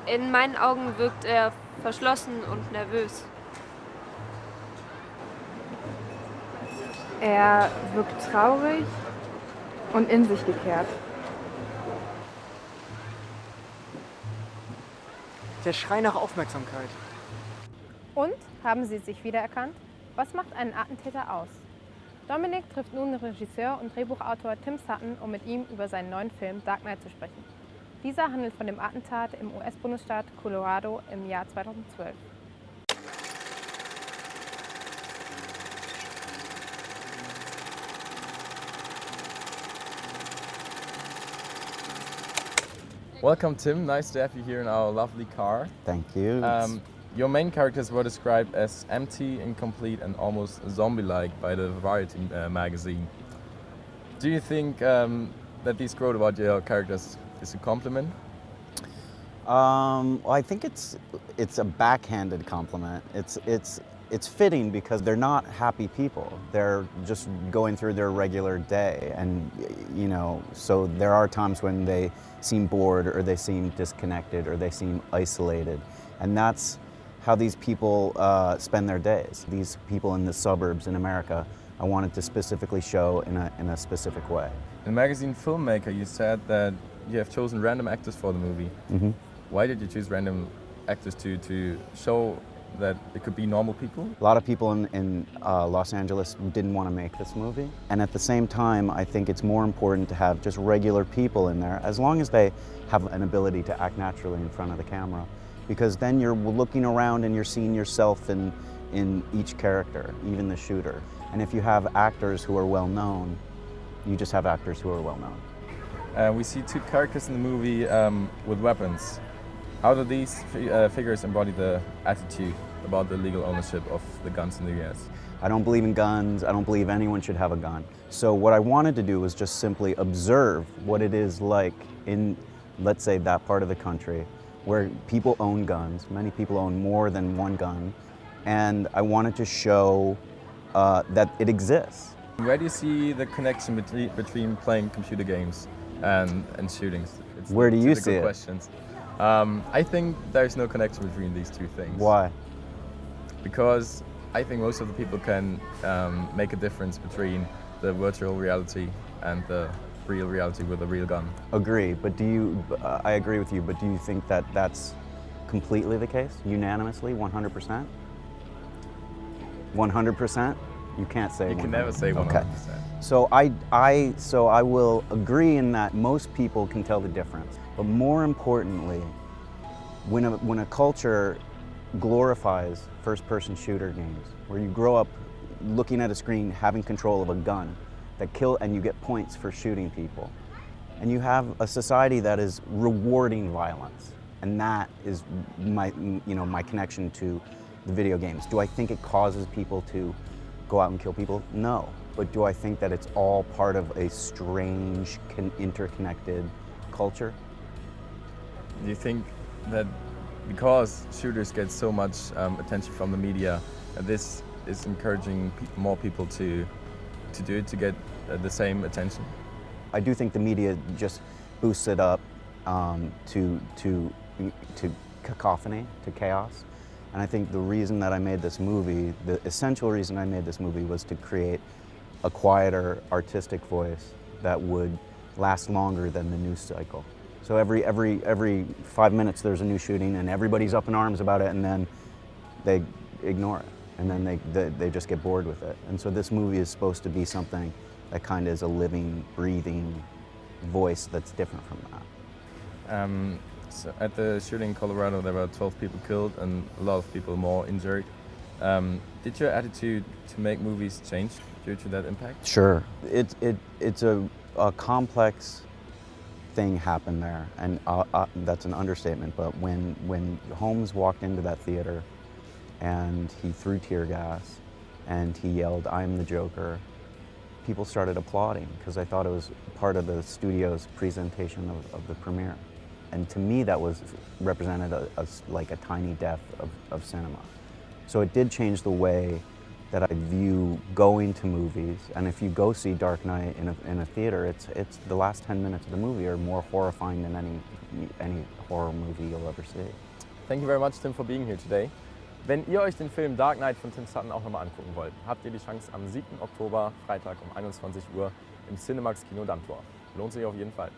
In meinen Augen wirkt er verschlossen und nervös. Er wirkt traurig und in sich gekehrt. Der Schrei nach Aufmerksamkeit. Und, haben Sie sich wiedererkannt? Was macht einen Attentäter aus? Dominik trifft nun Regisseur und Drehbuchautor Tim Sutton, um mit ihm über seinen neuen Film Dark Knight zu sprechen. Dieser handelt von dem Attentat im US-Bundesstaat Colorado im Jahr 2012. Welcome, Tim. Nice to have you here in our lovely car. Thank you. Your main characters were described as empty, incomplete, and almost zombie-like by the Variety magazine. Do you think that these quote about your characters is a compliment? Well, I think it's a backhanded compliment. It's fitting because they're not happy people. They're just going through their regular day, and so there are times when they seem bored, or they seem disconnected, or they seem isolated, and that's how these people spend their days. These people in the suburbs in America, I wanted to specifically show in a specific way. In the magazine Filmmaker, you said that you have chosen random actors for the movie. Mm-hmm. Why did you choose random actors to show that it could be normal people? A lot of people in Los Angeles didn't want to make this movie. And at the same time, I think it's more important to have just regular people in there, as long as they have an ability to act naturally in front of the camera. Because then you're looking around and you're seeing yourself in each character, even the shooter. And if you have actors who are well known, you just have actors who are well known. We see two characters in the movie with weapons. How do these figures embody the attitude about the legal ownership of the guns in the US? I don't believe in guns. I don't believe anyone should have a gun. So what I wanted to do was just simply observe what it is like in, let's say, that part of the country where people own guns. Many people own more than one gun. And I wanted to show that it exists. Where do you see the connection between playing computer games and shootings? Where do you see it? Questions. I think there's no connection between these two things. Why? Because I think most of the people can make a difference between the virtual reality and the real reality with a real gun. Agree, but I agree with you, but do you think that that's completely the case, unanimously, 100%? 100%? You can't say 100%. You can never say 100%. Okay. So I will agree in that most people can tell the difference. But more importantly, when a culture glorifies first-person shooter games, where you grow up looking at a screen, having control of a gun that and you get points for shooting people, and you have a society that is rewarding violence, and that is my connection to the video games. Do I think it causes people to go out and kill people? No. But do I think that it's all part of a strange, interconnected culture? Do you think that because shooters get so much attention from the media, this is encouraging more people to do it, to get the same attention? I do think the media just boosts it up to cacophony, to chaos. And I think the reason that I made this movie, the essential reason I made this movie, was to create a quieter, artistic voice that would last longer than the news cycle. So every 5 minutes there's a new shooting and everybody's up in arms about it, and then they ignore it, and then they just get bored with it. And so this movie is supposed to be something that kind of is a living, breathing voice that's different from that. So at the shooting in Colorado, there were 12 people killed and a lot of people more injured. Did your attitude to make movies change due to that impact? Sure. It's a complex thing happened there, and that's an understatement, but when Holmes walked into that theater and he threw tear gas and he yelled, "I'm the Joker," people started applauding because I thought it was part of the studio's presentation of the premiere. And to me, that was represented like a tiny death of cinema. So it did change the way that I view going to movies. And if you go see Dark Knight in a theater, it's the last 10 minutes of the movie are more horrifying than any horror movie you'll ever see. Thank you very much, Tim, for being here today. Wenn ihr euch den Film Dark Knight von Tim Sutton auch nochmal angucken wollt, habt ihr die Chance am 7. Oktober, Freitag um 21 Uhr im Cinemax Kino Dammtor. Lohnt sich auf jeden Fall.